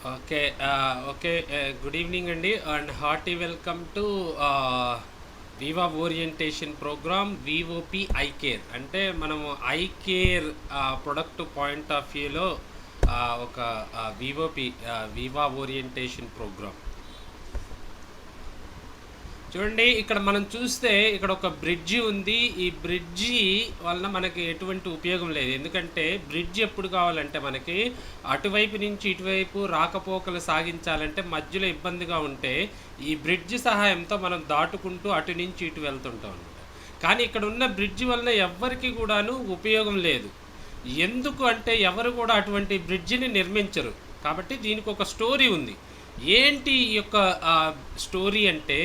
Okay. Okay. Good evening అండి and hearty welcome to Viva orientation program VOP I care. అంటే మనము I care product point of వ్యూలో ఒక వివోపి వివా orientation programme. చూడండి, ఇక్కడ మనం చూస్తే ఇక్కడ ఒక బ్రిడ్జి ఉంది. ఈ బ్రిడ్జి వలన మనకి ఎటువంటి ఉపయోగం లేదు. ఎందుకంటే బ్రిడ్జ్ ఎప్పుడు కావాలంటే మనకి అటువైపు నుంచి ఇటువైపు రాకపోకలు సాగించాలంటే మధ్యలో ఇబ్బందిగా ఉంటే ఈ బ్రిడ్జ్ సహాయంతో మనం దాటుకుంటూ అటు నుంచి ఇటు వెళ్తుంటాం అనమాట. కానీ ఇక్కడ ఉన్న బ్రిడ్జి వలన ఎవ్వరికి కూడాను ఉపయోగం లేదు. ఎందుకు అంటే ఎవరు కూడా అటువంటి బ్రిడ్జిని నిర్మించరు. కాబట్టి దీనికి ఒక స్టోరీ ఉంది. ఏంటి ఈ యొక్క స్టోరీ అంటే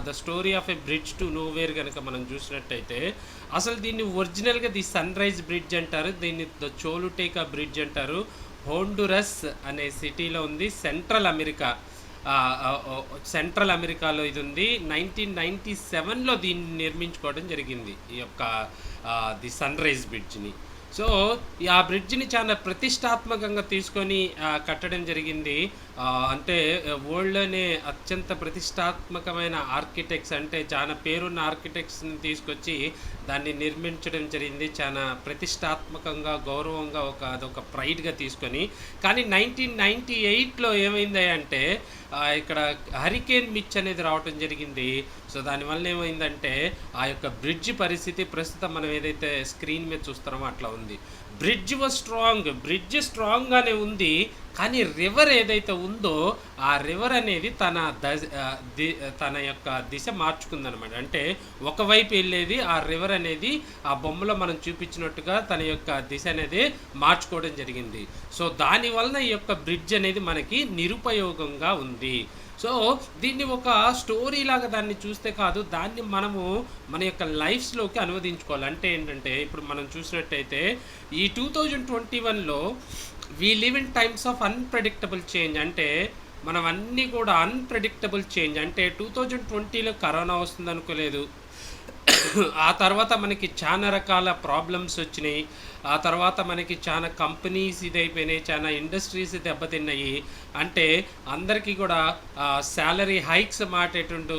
the story of a bridge to nowhere కనుక మనం చూసినట్టయితే, అసలు దీన్ని ఒరిజినల్గా ది సన్ రైజ్ బ్రిడ్జ్ అంటారు, దీన్ని ద చోలుటేకా బ్రిడ్జ్ అంటారు. హోండురస్ అనే సిటీలో ఉంది, సెంట్రల్ అమెరికాలో ఇది ఉంది. 1997లో దీన్ని నిర్మించుకోవడం జరిగింది, ఈ యొక్క ది సన్ రైజ్ బ్రిడ్జ్ని. సో ఆ బ్రిడ్జ్ని చాలా ప్రతిష్టాత్మకంగా తీసుకొని కట్టడం జరిగింది. అంటే వరల్డ్లోనే అత్యంత ప్రతిష్టాత్మకమైన ఆర్కిటెక్ట్స్, అంటే చాలా పేరున్న ఆర్కిటెక్ట్స్ని తీసుకొచ్చి దాన్ని నిర్మించడం జరిగింది. చాలా ప్రతిష్టాత్మకంగా, గౌరవంగా అదొక ప్రైడ్గా తీసుకొని. కానీ 1998లో ఏమైంది అంటే ఇక్కడ హరికేన్ మిచ్ అనేది రావటం జరిగింది. సో దానివల్ల ఏమైందంటే ఆ యొక్క బ్రిడ్జ్ పరిస్థితి ప్రస్తుతం మనం ఏదైతే స్క్రీన్ మీద చూస్తామో అట్లా ఉంది. బ్రిడ్జ్ స్ట్రాంగ్గానే ఉంది, కానీ రివర్ ఏదైతే ఉందో ఆ రివర్ అనేది తన యొక్క దిశ మార్చుకుందనమాట. అంటే ఒకవైపు వెళ్ళేది ఆ రివర్ అనేది ఆ బొమ్మలో మనం చూపించినట్టుగా తన యొక్క దిశ అనేది మార్చుకోవడం జరిగింది. సో దానివలన ఈ యొక్క బ్రిడ్జ్ అనేది మనకి నిరుపయోగంగా ఉంది. సో దీన్ని ఒక స్టోరీ లాగా దాన్ని చూస్తే కాదు, దాన్ని మనము మన యొక్క లైఫ్స్లోకి అనువదించుకోవాలి. అంటే ఏంటంటే ఇప్పుడు మనం చూసినట్టయితే ఈ 2021లో we live in times of unpredictable change. అంటే మనం అన్నీ కూడా అన్ప్రెడిక్టబుల్ చేంజ్. అంటే 2020లో కరోనా వస్తుంది అనుకోలేదు, ఆ తర్వాత మనకి చాలా రకాల ప్రాబ్లమ్స్ వచ్చినాయి, ఆ తర్వాత మనకి చాలా కంపెనీస్ ఇదైపోయినాయి, చాలా ఇండస్ట్రీస్ దెబ్బతిన్నాయి. అంటే అందరికీ కూడా శాలరీ హైక్స్ మాటేటుంటూ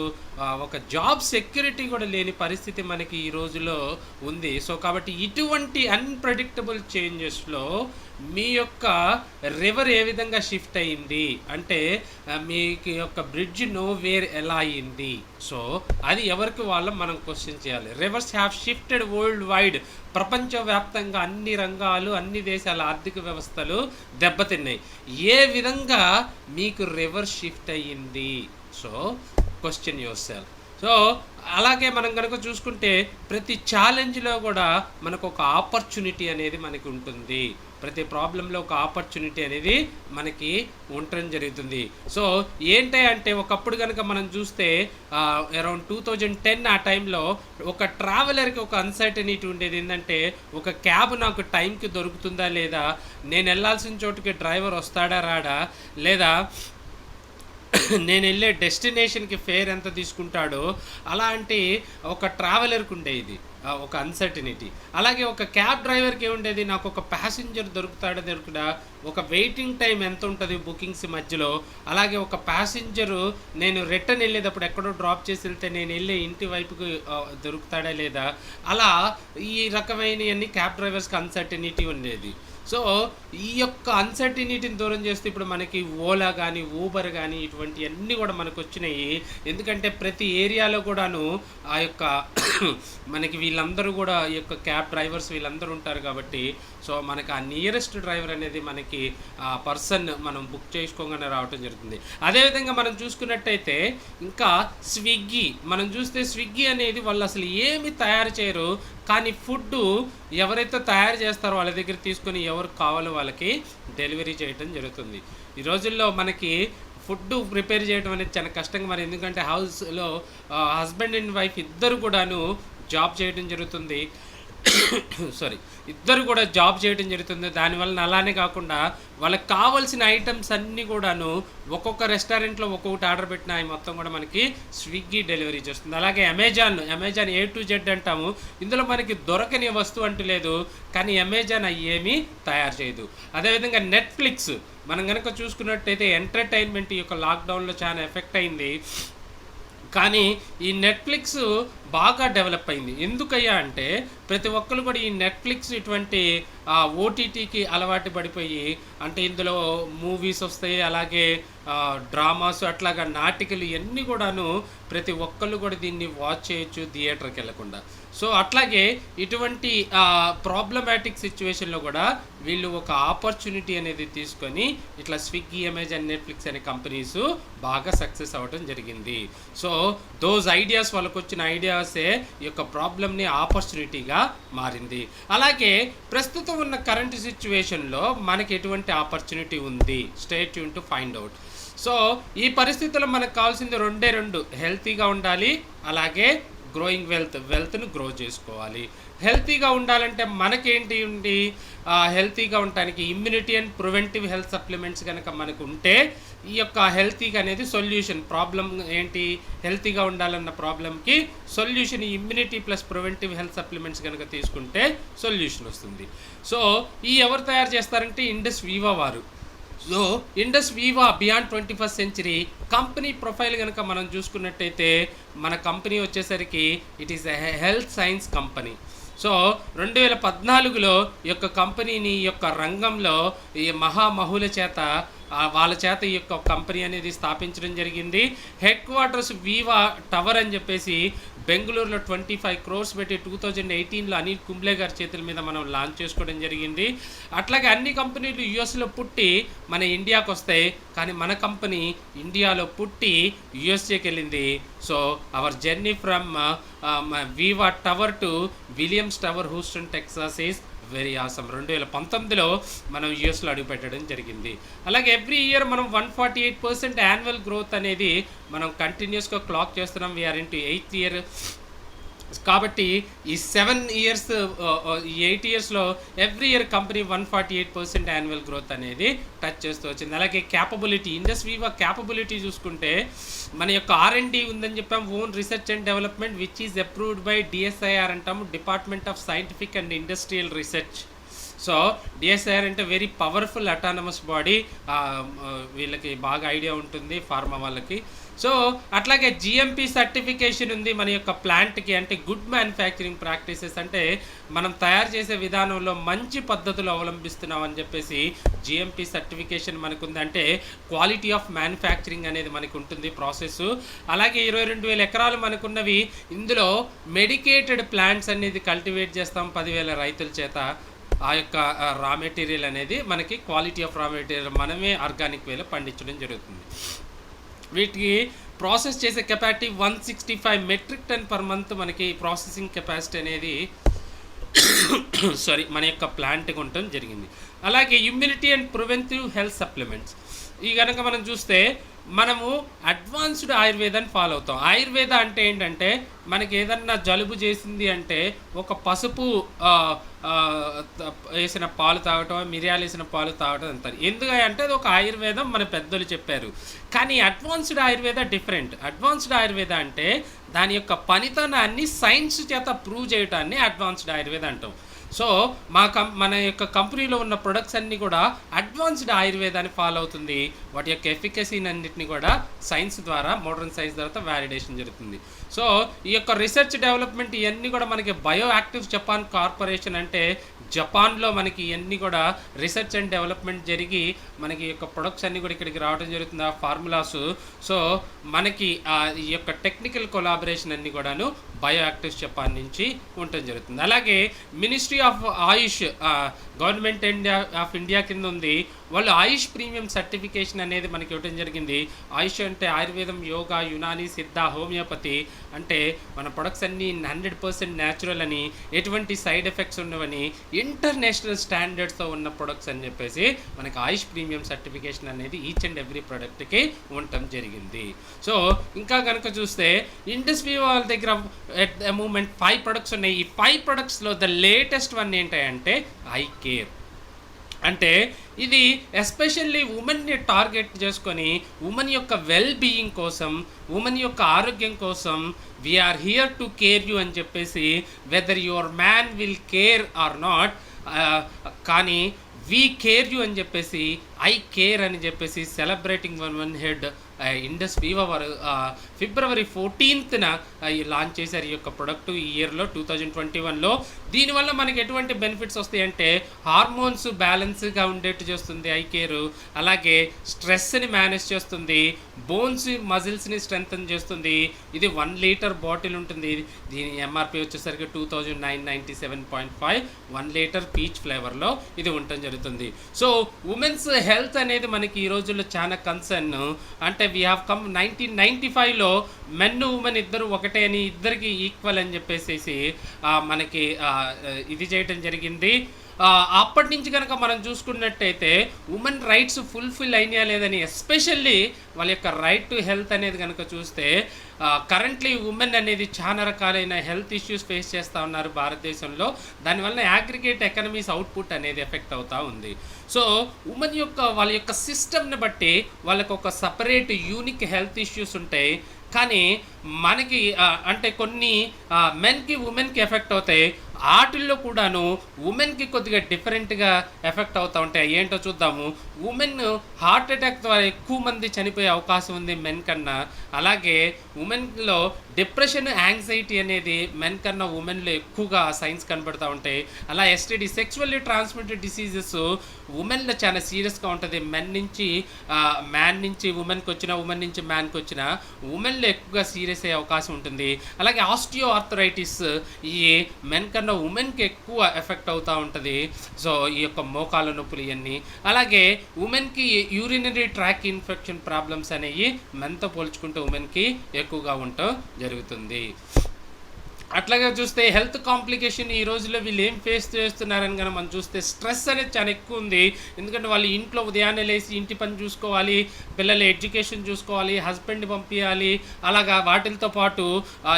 ఒక జాబ్ సెక్యూరిటీ కూడా లేని పరిస్థితి మనకి ఈ రోజులో ఉంది. సో కాబట్టి ఇటువంటి అన్ప్రెడిక్టబుల్ చేంజెస్లో మీ యొక్క రివర్ ఏ విధంగా షిఫ్ట్ అయ్యింది, అంటే మీకు యొక్క బ్రిడ్జ్ నోవేర్ ఎలా అయ్యింది, సో అది ఎవరికి వాళ్ళం మనం క్వశ్చన్ చేయాలి. Reverse have shifted world wide. ప్రపంచవ్యాప్తంగా అన్ని రంగాలు, అన్ని దేశాల ఆర్థిక వ్యవస్థలు దెబ్బతిన్నాయి. ఏ విధంగా మీకు రివర్స్ షిఫ్ట్ అయ్యింది? So question your self. So అలాగే మనం కనుక చూసుకుంటే ప్రతి ఛాలెంజ్లో కూడా మనకు ఒక ఆపర్చునిటీ అనేది మనకి ఉంటుంది. ప్రతి ప్రాబ్లంలో ఒక ఆపర్చునిటీ అనేది మనకి ఉండటం జరుగుతుంది. సో ఏంటి అంటే ఒకప్పుడు కనుక మనం చూస్తే అరౌండ్ 2010 ఆ టైంలో ఒక ట్రావెలర్కి ఒక అన్సర్టనిటీ ఉండేది. ఏంటంటే ఒక క్యాబ్ నాకు టైంకి దొరుకుతుందా లేదా, నేను వెళ్ళాల్సిన చోటుకి డ్రైవర్ వస్తాడా రాడా, లేదా నేను వెళ్ళే డెస్టినేషన్కి ఫేర్ ఎంత తీసుకుంటాడో, అలాంటి ఒక ట్రావెలర్కి ఉండేది ఒక అన్సర్టనిటీ. అలాగే ఒక క్యాబ్ డ్రైవర్కి ఏముండేది, నాకు ఒక ప్యాసింజర్ దొరుకుతా, ఒక వెయిటింగ్ టైం ఎంత ఉంటుంది బుకింగ్స్ మధ్యలో. అలాగే ఒక ప్యాసింజరు నేను రిటర్న్ వెళ్ళేటప్పుడు ఎక్కడో డ్రాప్ చేసి వెళ్తే నేను వెళ్ళే ఇంటి వైపుకి దొరుకుతాడా లేదా, అలా ఈ రకమైనవన్నీ క్యాబ్ డ్రైవర్స్కి అన్సర్టనిటీ ఉండేది. సో ఈ యొక్క అన్సర్టినిటీని దూరం చేస్తే ఇప్పుడు మనకి ఓలా కానీ, ఊబర్ కానీ ఇటువంటివన్నీ కూడా మనకు వచ్చినాయి. ఎందుకంటే ప్రతి ఏరియాలో కూడాను ఆ యొక్క మనకి వీళ్ళందరూ కూడా ఈ యొక్క క్యాబ్ డ్రైవర్స్ వీళ్ళందరూ ఉంటారు. కాబట్టి సో మనకి ఆ నియరెస్ట్ డ్రైవర్ అనేది మనకి ఆ పర్సన్ మనం బుక్ చేసుకోగానే రావటం జరుగుతుంది. అదేవిధంగా మనం చూసుకున్నట్టయితే ఇంకా మనం చూస్తే స్విగ్గీ అనేది వాళ్ళు అసలు ఏమి తయారు చేయరు, కానీ ఫుడ్ ఎవరైతే తయారు చేస్తారో వాళ్ళ దగ్గర తీసుకొని ఎవరు కావాలో వాళ్ళకి డెలివరీ చేయడం జరుగుతుంది. ఈ రోజుల్లో మనకి ఫుడ్ ప్రిపేర్ చేయడం అనేది చాలా కష్టంగా మరి, ఎందుకంటే హౌస్లో హస్బెండ్ అండ్ వైఫ్ ఇద్దరు కూడాను జాబ్ చేయడం జరుగుతుంది. సారీ, ఇద్దరు కూడా జాబ్ చేయడం జరుగుతుంది. దానివలన అలానే కాకుండా వాళ్ళకి కావాల్సిన ఐటమ్స్ అన్నీ కూడాను ఒక్కొక్క రెస్టారెంట్లో ఒక్కొక్కటి ఆర్డర్ పెట్టిన అవి మొత్తం కూడా మనకి స్విగ్గీ డెలివరీ చేస్తుంది. అలాగే అమెజాన్ ఏ టు జెడ్ అంటాము. ఇందులో మనకి దొరకని వస్తువు అంటూ లేదు, కానీ అమెజాన్ అవి ఏమీ తయారు చేయదు. అదేవిధంగా నెట్ఫ్లిక్స్ మనం కనుక చూసుకున్నట్టయితే ఎంటర్టైన్మెంట్ ఈ యొక్క లాక్డౌన్లో చాలా ఎఫెక్ట్ అయింది. కానీ ఈ నెట్ఫ్లిక్స్ బాగా డెవలప్ అయింది. ఎందుకయ్యా అంటే ప్రతి ఒక్కరు కూడా ఈ నెట్ఫ్లిక్స్ ఇటువంటి ఓటీటీకి అలవాటు పడిపోయి, అంటే ఇందులో మూవీస్ వస్తాయి, అలాగే డ్రామాస్, అట్లాగా నాటికలు ఇవన్నీ కూడాను ప్రతి ఒక్కళ్ళు కూడా దీన్ని వాచ్ చేయొచ్చు థియేటర్కి వెళ్ళకుండా. సో అట్లాగే ఇటువంటి ప్రాబ్లమాటిక్ సిచ్యువేషన్లో కూడా వీళ్ళు ఒక ఆపర్చునిటీ అనేది తీసుకొని ఇట్లా స్విగ్గీ, అమెజాన్, నెట్ఫ్లిక్స్ అనే కంపెనీస్ బాగా సక్సెస్ అవ్వడం జరిగింది. సో దోస్ ఐడియాస్, వాళ్ళకు వచ్చిన ఐడియాసే ఈ యొక్క ప్రాబ్లమ్ని ఆపర్చునిటీగా మారింది. అలాగే ప్రస్తుతం ఉన్న కరెంట్ సిచ్యువేషన్లో మనకి ఎటువంటి ఆపర్చునిటీ ఉంది, stay tune to find out. So ఈ పరిస్థితుల్లో మనకు కావాల్సింది రెండు, హెల్తీగా ఉండాలి, అలాగే గ్రోయింగ్ వెల్త్ను గ్రో చేసుకోవాలి. హెల్తీగా ఉండాలంటే మనకేంటి ఉంది, హెల్తీగా ఉండటానికి immunity and preventive health supplements కనుక మనకు ఉంటే ఈ యొక్క హెల్తీగా అనేది సొల్యూషన్. ప్రాబ్లం ఏంటి, హెల్తీగా ఉండాలన్న ప్రాబ్లంకి solution immunity plus preventive health supplements కనుక తీసుకుంటే సొల్యూషన్ వస్తుంది. సో ఈ ఎవరు తయారు చేస్తారంటే ఇండస్ వివా వారు. So Indus Viva beyond 21st century company profile కనుక మనం చూసుకున్నట్టయితే మన కంపెనీ వచ్చేసరికి it is a health science company. So 2014లో ఈ యొక్క కంపెనీని ఈ యొక్క రంగంలో ఈ మహామహుల చేత వాళ్ళ చేత ఈ యొక్క కంపెనీ అనేది స్థాపించడం జరిగింది. హెడ్ క్వార్టర్స్ వివా టవర్ అని చెప్పేసి బెంగళూరులో 25 crores పెట్టి 2018లో అనిల్ కుంబ్లే గారి చేతుల మీద మనం లాంచ్ చేసుకోవడం జరిగింది. అట్లాగే అన్ని కంపెనీలు యుఎస్లో పుట్టి మన ఇండియాకి వస్తాయి, కానీ మన కంపెనీ ఇండియాలో పుట్టి యుఎస్ఏకి వెళ్ళింది. So our journey from Viva tower to Williams tower, Houston, Texas is very awesome. 2019లో మనం యూఎస్లో అడుగుపెట్టడం జరిగింది. అలాగే ఎవ్రీ ఇయర్ మనం 148% యాన్యువల్ గ్రోత్ అనేది మనం కంటిన్యూస్గా క్లాక్ చేస్తున్నాం. We are into 8th year. కాబట్టి ఈ 7 years, 8 yearsలో every year company 148% annual growth అనేది టచ్ చేస్తూ వచ్చింది. అలాగే క్యాపబిలిటీ, ఇండస్ వివా క్యాపబిలిటీ చూసుకుంటే మన యొక్క R&D ఉందని చెప్పాం, own research and development which is approved by DSIR అంటాము, department of scientific and industrial research. So DSIR అంటే వెరీ పవర్ఫుల్ అటానమస్ బాడీ, వీళ్ళకి బాగా ఐడియా ఉంటుంది ఫార్మా వాళ్ళకి. సో అట్లాగే GMP సర్టిఫికేషన్ ఉంది మన యొక్క ప్లాంట్కి, అంటే గుడ్ మ్యానుఫ్యాక్చరింగ్ ప్రాక్టీసెస్, అంటే మనం తయారు చేసే విధానంలో మంచి పద్ధతులు అవలంబిస్తున్నాం అని చెప్పేసి GMP సర్టిఫికేషన్ మనకు ఉంది. అంటే క్వాలిటీ ఆఫ్ మ్యానుఫ్యాక్చరింగ్ అనేది మనకు ఉంటుంది ప్రాసెస్. అలాగే 22,000 ఎకరాలు మనకున్నవి. ఇందులో మెడికేటెడ్ ప్లాంట్స్ అనేది కల్టివేట్ చేస్తాం 10,000 రైతుల చేత. ఆ యొక్క రా మెటీరియల్ అనేది మనకి క్వాలిటీ ఆఫ్ రా మెటీరియల్ మనమే ఆర్గానిక్ వేలో పండించడం జరుగుతుంది. వీటికి ప్రాసెస్ చేసే capacity 165 metric ton per month మనకి ప్రాసెసింగ్ కెపాసిటీ అనేది మన యొక్క ప్లాంట్కి ఉండటం జరిగింది. అలాగే immunity and preventive health supplements, ఈ కనుక మనం చూస్తే మనము అడ్వాన్స్డ్ ఆయుర్వేదాన్ని ఫాలో అవుతాం. ఆయుర్వేద అంటే ఏంటంటే మనకి ఏదన్నా జలుబు చేసింది అంటే ఒక పసుపు వేసిన పాలు తాగటం, మిరియాలు వేసిన పాలు తాగటం అంటారు. ఎందుకంటే అది ఒక ఆయుర్వేదం, మన పెద్దలు చెప్పారు. కానీ advanced Ayurveda different. Advanced Ayurveda అంటే దాని యొక్క పనితనాన్ని సైన్స్ చేత ప్రూవ్ చేయటాన్ని అడ్వాన్స్డ్ ఆయుర్వేద అంటాం. సో మన యొక్క కంపెనీలో ఉన్న ప్రొడక్ట్స్ అన్నీ కూడా అడ్వాన్స్డ్ ఆయుర్వేదాన్ని ఫాలో అవుతుంది. వాటి యొక్క ఎఫికసీని అన్నింటినీ కూడా సైన్స్ ద్వారా, మోడర్న్ సైన్స్ ద్వారా వ్యాలిడేషన్ జరుగుతుంది. సో ఈ యొక్క రీసెర్చ్ డెవలప్మెంట్ ఇవన్నీ కూడా మనకి బయో యాక్టివ్ జపాన్ కార్పొరేషన్, అంటే జపాన్లో మనకి ఇవన్నీ కూడా రీసెర్చ్ అండ్ డెవలప్మెంట్ జరిగి మనకి యొక్క ప్రొడక్ట్స్ అన్నీ కూడా ఇక్కడికి రావడం జరుగుతుంది, ఆ ఫార్ములాస్. సో మనకి ఈ యొక్క టెక్నికల్ కొలాబరేషన్ అన్నీ కూడాను బయో యాక్టివ్స్ జపాన్ నుంచి ఉండటం జరుగుతుంది. అలాగే ministry of Ayush government of India కింద ఉంది. వాళ్ళు ఆయుష్ ప్రీమియం సర్టిఫికేషన్ అనేది మనకి ఇవ్వడం జరిగింది. ఆయుష్ అంటే ఆయుర్వేదం, యోగా, యునాని, సిద్ధ, హోమియోపతి. అంటే మన ప్రొడక్ట్స్ అన్నీ 100% న్యాచురల్ అని, ఎటువంటి సైడ్ ఎఫెక్ట్స్ ఉండవని, ఇంటర్నేషనల్ స్టాండర్డ్స్తో ఉన్న ప్రొడక్ట్స్ అని చెప్పేసి మనకి ఆయుష్ ప్రీమియం సర్టిఫికేషన్ అనేది ఈచ్ అండ్ ఎవ్రీ ప్రొడక్ట్కి ఉండటం జరిగింది. సో ఇంకా కనుక చూస్తే ఇండస్ వివో వాళ్ళ దగ్గర ఎట్ ద మూమెంట్ 5 ప్రొడక్ట్స్ ఉన్నాయి. ఈ 5 ప్రొడక్ట్స్లో ద లేటెస్ట్ వన్ ఏంటంటే ఐ కేర్. అంటే ఇది ఎస్పెషల్లీ ఉమెన్ని టార్గెట్ చేసుకొని ఉమెన్ యొక్క వెల్ బీయింగ్ కోసం, ఉమెన్ యొక్క ఆరోగ్యం కోసం we are here to care you అని చెప్పేసి, whether your man will care or not, కానీ వీ కేర్ యూ అని చెప్పేసి, ఐ కేర్ అని చెప్పేసి celebrating one head Indus Viva వారు ఫిబ్రవరి 14న లాంచ్ చేశారు ఈ యొక్క ప్రొడక్ట్ ఈ ఇయర్లో 2021లో. దీనివల్ల మనకి ఎటువంటి బెనిఫిట్స్ వస్తాయంటే హార్మోన్స్ బ్యాలెన్స్గా ఉండేట్టు చేస్తుంది ఐ కేరు, అలాగే స్ట్రెస్ని మేనేజ్ చేస్తుంది, బోన్స్ మజిల్స్ని స్ట్రెంగ్తన్ చేస్తుంది. ఇది 1 లీటర్ బాటిల్ ఉంటుంది. దీని ఎంఆర్పి వచ్చేసరికి 2997.5, 1 లీటర్ పీచ్ ఫ్లేవర్లో ఇది ఉండటం జరుగుతుంది. సో ఉమెన్స్ హెల్త్ అనేది మనకి ఈ రోజుల్లో చాలా కన్సర్న్. అంటే వీ హ్యావ్ కమ్ 1995లో మెన్ ఉమెన్ ఇద్దరు ఒకటే అని, ఇద్దరికి ఈక్వల్ అని చెప్పేసి మనకి ఇది చేయటం జరిగింది. అప్పటి నుంచి కనుక మనం చూసుకున్నట్టయితే ఉమెన్ రైట్స్ ఫుల్ఫిల్ అయినా లేదని, ఎస్పెషల్లీ వాళ్ళ యొక్క రైట్ టు హెల్త్ అనేది కనుక చూస్తే కరెంట్లీ ఉమెన్ అనేది చాలా రకాలైన హెల్త్ ఇష్యూస్ ఫేస్ చేస్తూ ఉన్నారు భారతదేశంలో. దానివల్ల అగ్రిగేట్ ఎకనమీస్ అవుట్పుట్ అనేది ఎఫెక్ట్ అవుతూ ఉంది. సో ఉమెన్ యొక్క వాళ్ళ యొక్క సిస్టమ్ని బట్టి వాళ్ళకు ఒక సపరేట్ యూనిక్ హెల్త్ ఇష్యూస్ ఉంటాయి. కానీ మనకి అంటే కొన్ని మెన్కి ఉమెన్కి ఎఫెక్ట్ అవుతాయి, వాటిల్లో కూడాను ఉమెన్కి కొద్దిగా డిఫరెంట్గా ఎఫెక్ట్ అవుతూ ఉంటాయి. ఏంటో చూద్దాము. ఉమెన్ హార్ట్ అటాక్ ద్వారా ఎక్కువ మంది చనిపోయే అవకాశం ఉంది మెన్ కన్నా. అలాగే ఉమెన్లో డిప్రెషన్, యాంగ్జైటీ అనేది మెన్ కన్నా ఉమెన్లో ఎక్కువగా సైన్స్ కనబడుతూ ఉంటాయి. అలా ఎస్టీడీ, సెక్చువల్లీ ట్రాన్స్మిటెడ్ డిసీజెస్ ఉమెన్లో చాలా సీరియస్గా ఉంటుంది. మ్యాన్ నుంచి ఉమెన్కి వచ్చిన, ఉమెన్ నుంచి మ్యాన్కి వచ్చిన, ఉమెన్లో ఎక్కువగా సీరియస్ అయ్యే అవకాశం ఉంటుంది. అలాగే ఆస్టియో ఆర్థరైటిస్ ఈ మెన్ కన్నా ఉమెన్కి ఎక్కువ ఎఫెక్ట్ అవుతూ ఉంటుంది. సో ఈ యొక్క మోకాళ్ళ నొప్పులు ఇవన్నీ. అలాగే ఉమెన్కి యూరినరీ ట్రాక్ ఇన్ఫెక్షన్ ప్రాబ్లమ్స్ అనేవి మెన్తో పోల్చుకుంటే ఉమెన్కి ఎక్కువగా ఉండటం జరుగుతుంది. అట్లాగే చూస్తే హెల్త్ కాంప్లికేషన్ ఈ రోజుల్లో వీళ్ళు ఏం ఫేస్ చేస్తున్నారని కనుక మనం చూస్తే స్ట్రెస్ అనేది చాలా ఎక్కువ ఉంది. ఎందుకంటే వాళ్ళు ఇంట్లో ఉదయాన్నే లేచి ఇంటి పని చూసుకోవాలి, పిల్లల ఎడ్యుకేషన్ చూసుకోవాలి, హస్బెండ్ని పంపించాలి. అలాగా వాటితో పాటు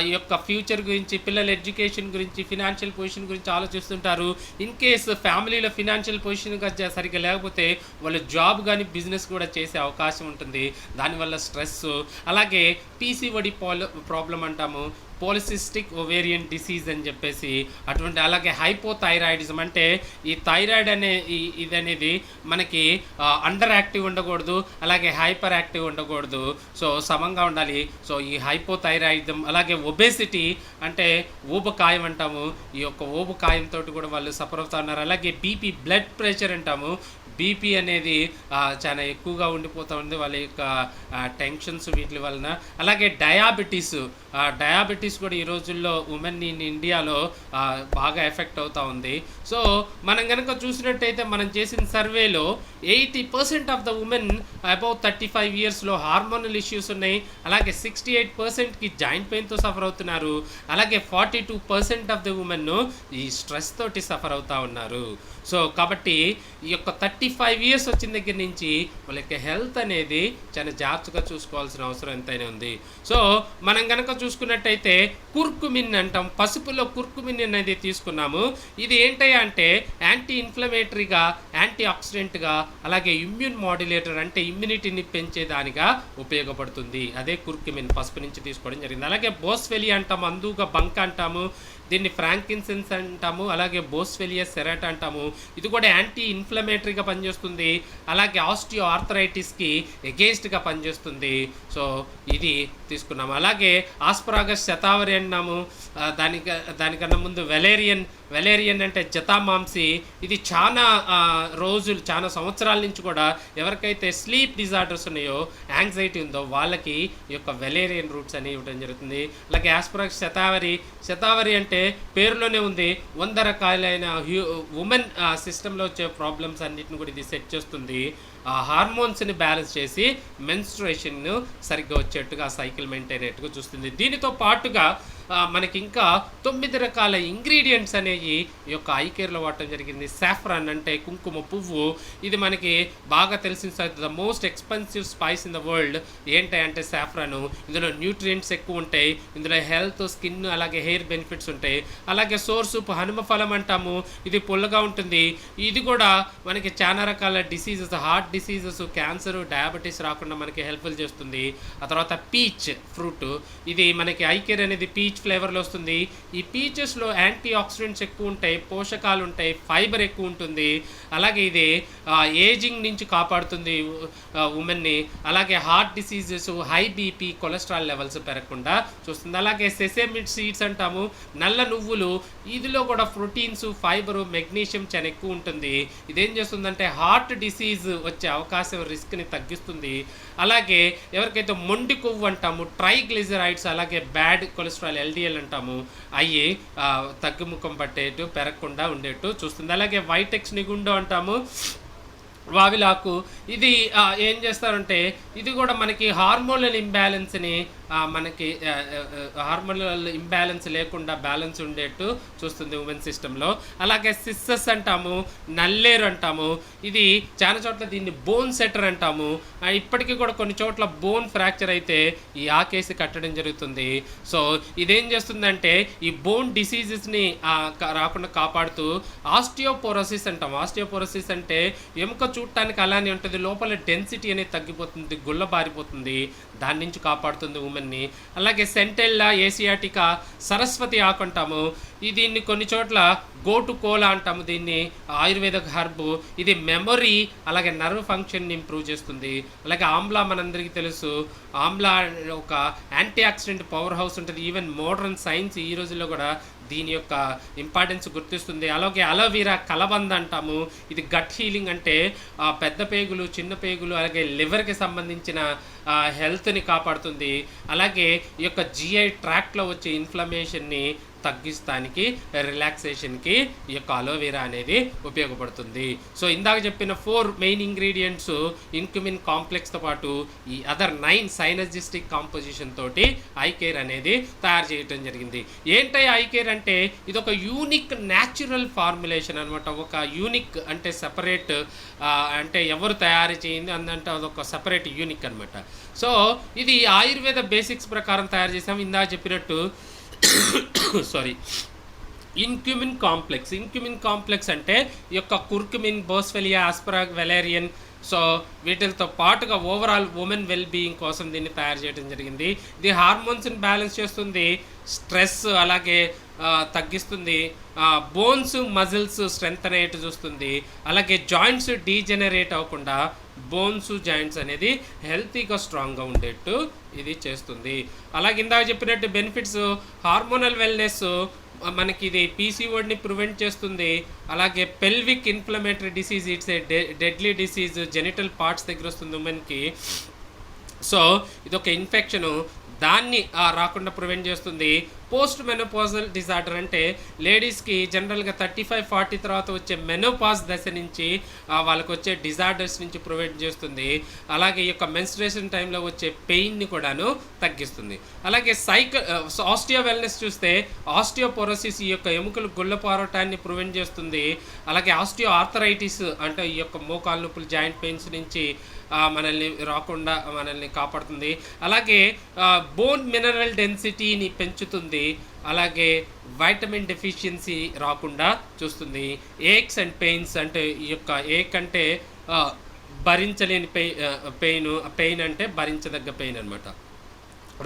ఈ యొక్క ఫ్యూచర్ గురించి, పిల్లల ఎడ్యుకేషన్ గురించి, ఫినాన్షియల్ పొజిషన్ గురించి ఆలోచిస్తుంటారు. ఇన్ కేస్ ఫ్యామిలీలో ఫినాన్షియల్ పొజిషన్ సరిగ్గా లేకపోతే వాళ్ళు జాబ్ కానీ బిజినెస్ కూడా చేసే అవకాశం ఉంటుంది. దానివల్ల స్ట్రెస్. అలాగే పీసీఓడి ప్రాబ్లం అంటాము, పోలిసిస్టిక్ ఓవేరియన్ డిసీజ్ అని చెప్పేసి అటువంటి. అలాగే హైపోథైరాయిడిజం అంటే ఈ థైరాయిడ్ ఇది అనేది మనకి అండర్ యాక్టివ్ ఉండకూడదు, అలాగే హైపర్ యాక్టివ్ ఉండకూడదు. సో సమంగా ఉండాలి. సో ఈ హైపోథైరాయిడిజం. అలాగే ఒబేసిటీ అంటే ఊబకాయం అంటాము, ఈ యొక్క ఊబకాయంతో కూడా వాళ్ళు సఫర్ అవుతా ఉన్నారు. అలాగే బీపీ, బ్లడ్ ప్రెషర్ అంటాము, బీపీ అనేది చాలా ఎక్కువగా ఉండిపోతూ ఉంది వాళ్ళ యొక్క టెన్షన్స్ వీటి వలన. అలాగే డయాబెటీస్ కూడా ఈ రోజుల్లో ఉమెన్ ఇన్ ఇండియాలో బాగా ఎఫెక్ట్ అవుతూ ఉంది. సో మనం కనుక చూసినట్టయితే మనం చేసిన సర్వేలో 80% ఆఫ్ ద ఉమెన్ అబౌవ్ 35 ఇయర్స్లో హార్మోనల్ ఇష్యూస్ ఉన్నాయి. అలాగే 68%కి జాయింట్ పెయిన్తో సఫర్ అవుతున్నారు. అలాగే 42% ఆఫ్ ద ఉమెన్ ఈ స్ట్రెస్ తోటి సఫర్ అవుతూ ఉన్నారు. సో కాబట్టి ఈ యొక్క 35 ఇయర్స్ వచ్చిన దగ్గర నుంచి వాళ్ళ యొక్క హెల్త్ అనేది చాలా జాగ్రత్తగా చూసుకోవాల్సిన అవసరం ఎంతైనా ఉంది. సో మనం కనుక చూసుకున్నట్టయితే కుర్కుమిన్ అంటాం, పసుపులో కుర్కుమిన్ అనేది తీసుకున్నాము. ఇది ఏంటయ్యా అంటే యాంటీ ఇన్ఫ్లమేటరీగా, యాంటీ ఆక్సిడెంట్గా, అలాగే ఇమ్యూన్ మాడ్యులేటర్ అంటే ఇమ్యూనిటీని పెంచేదానిగా ఉపయోగపడుతుంది. అదే కుర్కుమిన్ పసుపు నుంచి తీసుకోవడం జరిగింది. అలాగే బోస్వెలి అంటాము, అందుగా బంక్ అంటాము, దీన్ని ఫ్రాంకిన్సెన్స్ అంటాము, అలాగే బోస్వెలియస్ సెరట్ అంటాము. ఇది కూడా యాంటీ ఇన్ఫ్లమేటరీగా పనిచేస్తుంది. అలాగే ఆస్టియో ఆర్థరైటిస్కి ఎగేన్స్ట్గా పనిచేస్తుంది. సో ఇది తీసుకున్నాము. అలాగే ఆస్పరాగస్ శతావరి అన్నాము, దానికన్నా ముందు వెలేరియన్ అంటే జతామాంసి. ఇది చాలా చాలా సంవత్సరాల నుంచి కూడా ఎవరికైతే స్లీప్ డిజార్డర్స్ ఉన్నాయో, యాంగ్జైటీ ఉందో వాళ్ళకి ఈ యొక్క వెలేరియన్ రూట్స్ అనేవి ఇవ్వడం జరుగుతుంది. అలాగే ఆస్పరాగస్ శతావరి అంటే అంటే పేరులోనే ఉంది 100 రకాలైన ఉమెన్ సిస్టంలో వచ్చే ప్రాబ్లమ్స్ అన్నిటిని కూడా ఇది సెట్ చేస్తుంది. ఆ హార్మోన్స్ని బ్యాలెన్స్ చేసి మెన్స్ట్రుయేషన్ సరిగ్గా వచ్చేట్టుగా సైకిల్ మెయింటైన్ అయ్యేట్టుగా చూస్తుంది. దీనితో పాటుగా మనకి ఇంకా 9 రకాల ఇంగ్రీడియంట్స్ అనేవి ఈ యొక్క ఐ కేర్లో వాడటం జరిగింది. సాఫ్రాన్ అంటే కుంకుమ పువ్వు, ఇది మనకి బాగా తెలిసిన the most expensive spice in the world. ఏంటంటే సాఫ్రాను, ఇందులో న్యూట్రియంట్స్ ఎక్కువ ఉంటాయి, ఇందులో హెల్త్, స్కిన్ అలాగే హెయిర్ బెనిఫిట్స్ ఉంటాయి. అలాగే సోర్ సూప్, హనుమ ఫలం అంటాము, ఇది పుల్లగా ఉంటుంది. ఇది కూడా మనకి చాలా రకాల diseases, heart diseases, cancer, diabetes రాకుండా మనకి హెల్ప్ఫుల్ చేస్తుంది. ఆ తర్వాత పీచ్ ఫ్రూట్, ఇది మనకి ఐ కేర్ అనేది పీచ్ ఫ్లేవర్లో వస్తుంది. ఈ పీచెస్లో యాంటీ ఆక్సిడెంట్స్ ఎక్కువ ఉంటాయి, పోషకాలు ఉంటాయి, ఫైబర్ ఎక్కువ ఉంటుంది. అలాగే ఇది ఏజింగ్ నుంచి కాపాడుతుంది ఉమెన్ని. అలాగే heart diseases, high BP, cholesterol levels పెరగకుండా చూస్తుంది. అలాగే సెసేమి సీడ్స్ అంటాము, నల్ల నువ్వులు, ఇదిలో కూడా ప్రోటీన్స్, ఫైబరు, మెగ్నీషియం చాలా ఎక్కువ ఉంటుంది. ఇదేం చేస్తుందంటే హార్ట్ డిసీజ్ వచ్చే అవకాశం, రిస్క్ని తగ్గిస్తుంది. అలాగే ఎవరికైతే మొండి కొవ్వు అంటాము, ట్రైగ్లిజరైడ్స్, అలాగే బ్యాడ్ కొలెస్ట్రాల్ ఎల్డిఎల్ అంటాము, అవి తగ్గుముఖం పట్టేట్టు, పెరగకుండా ఉండేట్టు చూస్తుంది. అలాగే వైటెక్స్ నిగుండో అంటాము, వావిలాకు, ఇది ఏం చేస్తారంటే ఇది కూడా మనకి హార్మోనల్ ఇంబ్యాలెన్స్ని మనకి హార్మోనల్ ఇంబ్యాలెన్స్ లేకుండా బ్యాలెన్స్ ఉండేట్టు చూస్తుంది ఉమెన్ సిస్టంలో. అలాగే సిస్సస్ అంటాము, నల్లేరు అంటాము, ఇది చాలా చోట్ల దీన్ని బోన్ సెటర్ అంటాము. ఇప్పటికీ కూడా కొన్ని చోట్ల బోన్ ఫ్రాక్చర్ అయితే ఈ ఆకేసి కట్టడం జరుగుతుంది. సో ఇదేం చేస్తుందంటే ఈ బోన్ డిసీజెస్ని రాకుండా కాపాడుతూ ఆస్టియోపోరోసిస్ అంటాము. ఆస్టియోపోరోసిస్ అంటే ఎముక చూడటానికి అలానే ఉంటుంది, లోపల డెన్సిటీ అనేది తగ్గిపోతుంది, గుల్ల బారిపోతుంది, దాని నుంచి కాపాడుతుంది ఉమెన్ని. అలాగే సెంటెల్లా ఏసియాటికా, సరస్వతి ఆకు అంటాము, దీన్ని కొన్ని చోట్ల గోటు కోలా అంటాము, దీన్ని ఆయుర్వేద హర్బు, ఇది మెమొరీ అలాగే నర్వ్ ఫంక్షన్ని ఇంప్రూవ్ చేస్తుంది. అలాగే ఆమ్లా, మనందరికీ తెలుసు, ఆమ్లా ఒక యాంటీ ఆక్సిడెంట్ పవర్ హౌస్ ఉంటుంది. ఈవెన్ మోడర్న్ సైన్స్ ఈ రోజుల్లో కూడా దీని యొక్క ఇంపార్టెన్స్ గుర్తిస్తుంది. అలాగే అలోవీరా, కలబంద అంటాము, ఇది గట్ హీలింగ్ అంటే పెద్ద పేగులు, చిన్న పేగులు, అలాగే లివర్కి సంబంధించిన హెల్త్ని కాపాడుతుంది. అలాగే ఈ యొక్క జిఐ ట్రాక్ట్లో వచ్చే ఇన్ఫ్లమేషన్ని తగ్గిస్తానికి, రిలాక్సేషన్కి ఈ యొక్క అలోవెరా అనేది ఉపయోగపడుతుంది. సో ఇందాక చెప్పిన 4 మెయిన్ ఇంగ్రీడియంట్స్ ఇన్క్యుమిన్ కాంప్లెక్స్తో పాటు ఈ అదర్ 9 సైనర్జిస్టిక్ కాంపోజిషన్ తోటి ఐ కేర్ అనేది తయారు చేయడం జరిగింది. ఏంటి ఐ కేర్ అంటే ఇది ఒక యూనిక్ న్యాచురల్ ఫార్ములేషన్ అనమాట. ఒక యూనిక్ అంటే సెపరేట్, అంటే ఎవరు తయారు చేయింది అందంటే అదొక సెపరేట్ యూనిక్ అనమాట. సో ఇది ఆయుర్వేద బేసిక్స్ ప్రకారం తయారు చేసాము. ఇందాక చెప్పినట్టు సారీ, ఇన్క్యుమిన్ కాంప్లెక్స్ అంటే ఈ యొక్క కుర్కుమిన్, బోస్ఫెలియా, ఆస్పరాగ్, వెలేరియన్, సో వీటితో పాటుగా ఓవరాల్ ఉమెన్ వెల్ బీయింగ్ కోసం దీన్ని తయారు చేయడం జరిగింది. ఇది హార్మోన్స్ని బ్యాలెన్స్ చేస్తుంది, స్ట్రెస్ అలాగే తగ్గిస్తుంది, బోన్స్, మజిల్స్ స్ట్రెంగ్త్ అనేట్టు చూస్తుంది. అలాగే జాయింట్స్ డీజెనరేట్ అవ్వకుండా బోన్స్, జాయింట్స్ అనేది హెల్తీగా స్ట్రాంగ్గా ఉండేట్టు ఇది చేస్తుంది. అలాగే ఇందాక చెప్పినట్టు బెనిఫిట్స్, హార్మోనల్ వెల్నెస్, మనకి ఇది పీసీఓడిని ప్రివెంట్ చేస్తుంది. అలాగే pelvic inflammatory disease, it's a deadly disease, genital parts దగ్గర వస్తుంది ఉమెన్కి. సో ఇది ఒక ఇన్ఫెక్షను, దాన్ని రాకుండా ప్రివెంట్ చేస్తుంది. పోస్ట్ మెనోపాజల్ డిజార్డర్ అంటే లేడీస్కి జనరల్గా 35-40 తర్వాత వచ్చే మెనోపాజ్ దశ నుంచి వాళ్ళకి వచ్చే డిజార్డర్స్ నుంచి ప్రివెంట్ చేస్తుంది. అలాగే ఈ యొక్క మెన్స్ట్రుయేషన్ టైంలో వచ్చే పెయిన్ని కూడాను తగ్గిస్తుంది. అలాగే ఆస్టియో వెల్నెస్ చూస్తే ఆస్టియోపోరోసిస్, ఈ యొక్క ఎముకలు గుల్లపారటాన్ని ప్రివెంట్ చేస్తుంది. అలాగే ఆస్టియో ఆర్థరైటిస్ అంటే ఈ యొక్క మోకాలు నొప్పులు, జాయింట్ పెయిన్స్ నుంచి మనల్ని రాకుండా మనల్ని కాపాడుతుంది. అలాగే బోన్ మినరల్ డెన్సిటీని పెంచుతుంది. అలాగే వైటమిన్ డెఫిషియన్సీ రాకుండా చూస్తుంది. ఏక్స్ అండ్ పెయిన్స్ అంటే ఈ యొక్క ఏక్ అంటే భరించలేని పెయిన్ అంటే భరించదగ్గ పెయిన్ అనమాట,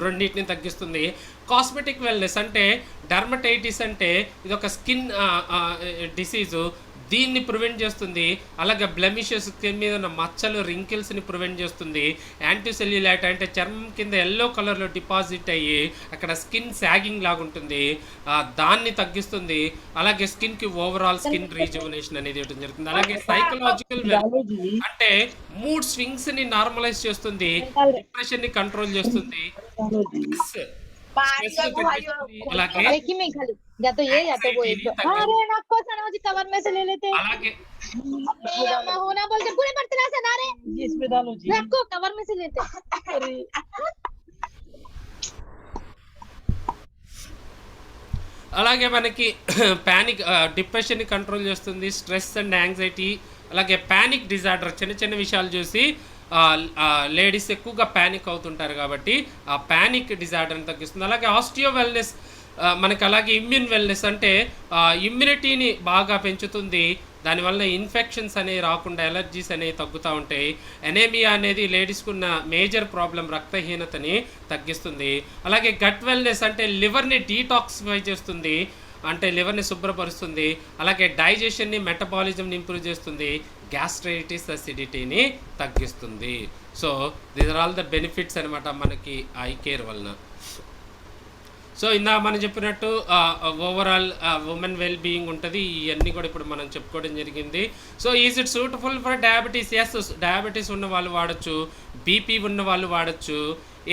రెండింటిని తగ్గిస్తుంది. కాస్మెటిక్ వెల్నెస్ అంటే డర్మటైటిస్ అంటే ఇది ఒక స్కిన్ డిసీజు, దీన్ని ప్రివెంట్ చేస్తుంది. అలాగే బ్లెమిషెస్, స్కిన్ మీద ఉన్న మచ్చలు, రింకిల్స్ని ప్రివెంట్ చేస్తుంది. యాంటీసెల్యులైట్ అంటే చర్మం కింద ఎల్లో కలర్లో డిపాజిట్ అయ్యి అక్కడ స్కిన్ సాగింగ్ లాగా ఉంటుంది, దాన్ని తగ్గిస్తుంది. అలాగే స్కిన్కి ఓవరాల్ స్కిన్ రీజువనేషన్ అనేది ఇవ్వడం జరుగుతుంది. అలాగే సైకలాజికల్ అంటే మూడ్ స్వింగ్స్ని నార్మలైజ్ చేస్తుంది, డిప్రెషన్ని కంట్రోల్ చేస్తుంది, స్ట్రెస్ पानी का वो भाई తగ్గిస్తుంది. అలాగే एक ही में खाली या तो ये या तो वो एक యాంగ్జైటీని दो। अरे తగ్గిస్తుంది. आपको सना जी कवर में से ले लेते అలాగే होना बोलते पूरे बर्तन से ना रे इसमें डालो जी आपको कवर में से लेते अरे అలాగే మనకి పానిక్ డిప్రెషన్ని కంట్రోల్ చేస్తుంది. స్ట్రెస్ అండ్ యాంగ్జైటీ, అలాగే పానిక్ డిజార్డర్, చిన్న చిన్న విషయాలు చూసి లేడీస్ ఎక్కువగా పానిక్ అవుతుంటారు కాబట్టి ఆ పానిక్ డిజార్డర్ని తగ్గిస్తుంది. అలాగే ఆస్టియో వెల్నెస్, మనకి అలాగే ఇమ్యూన్ వెల్నెస్ అంటే ఇమ్యూనిటీని బాగా పెంచుతుంది. దానివల్ల ఇన్ఫెక్షన్స్ అనేవి రాకుండా ఎలర్జీస్ అనేవి తగ్గుతూ ఉంటాయి. ఎనేమియా అనేది లేడీస్కి ఉన్న మేజర్ ప్రాబ్లం, రక్తహీనతని తగ్గిస్తుంది. అలాగే గట్ వెల్నెస్ అంటే లివర్ని డీటాక్సిఫై చేస్తుంది, అంటే లివర్ని శుభ్రపరుస్తుంది. అలాగే డైజెషన్ని, మెటబాలిజంని ఇంప్రూవ్ చేస్తుంది. గ్యాస్ట్రైటిస్, అసిడిటీని తగ్గిస్తుంది. So these are all the benefits అనమాట మనకి ఐ కేర్ వలన. సో ఇందా మనం చెప్పినట్టు ఓవరాల్ ఉమెన్ వెల్ బీయింగ్ ఉంటుంది. ఇవన్నీ కూడా ఇప్పుడు మనం చెప్పుకోవడం జరిగింది. So is it suitable for diabetes? Yes, diabetes ఉన్న వాళ్ళు వాడచ్చు, బీపీ ఉన్న వాళ్ళు వాడచ్చు.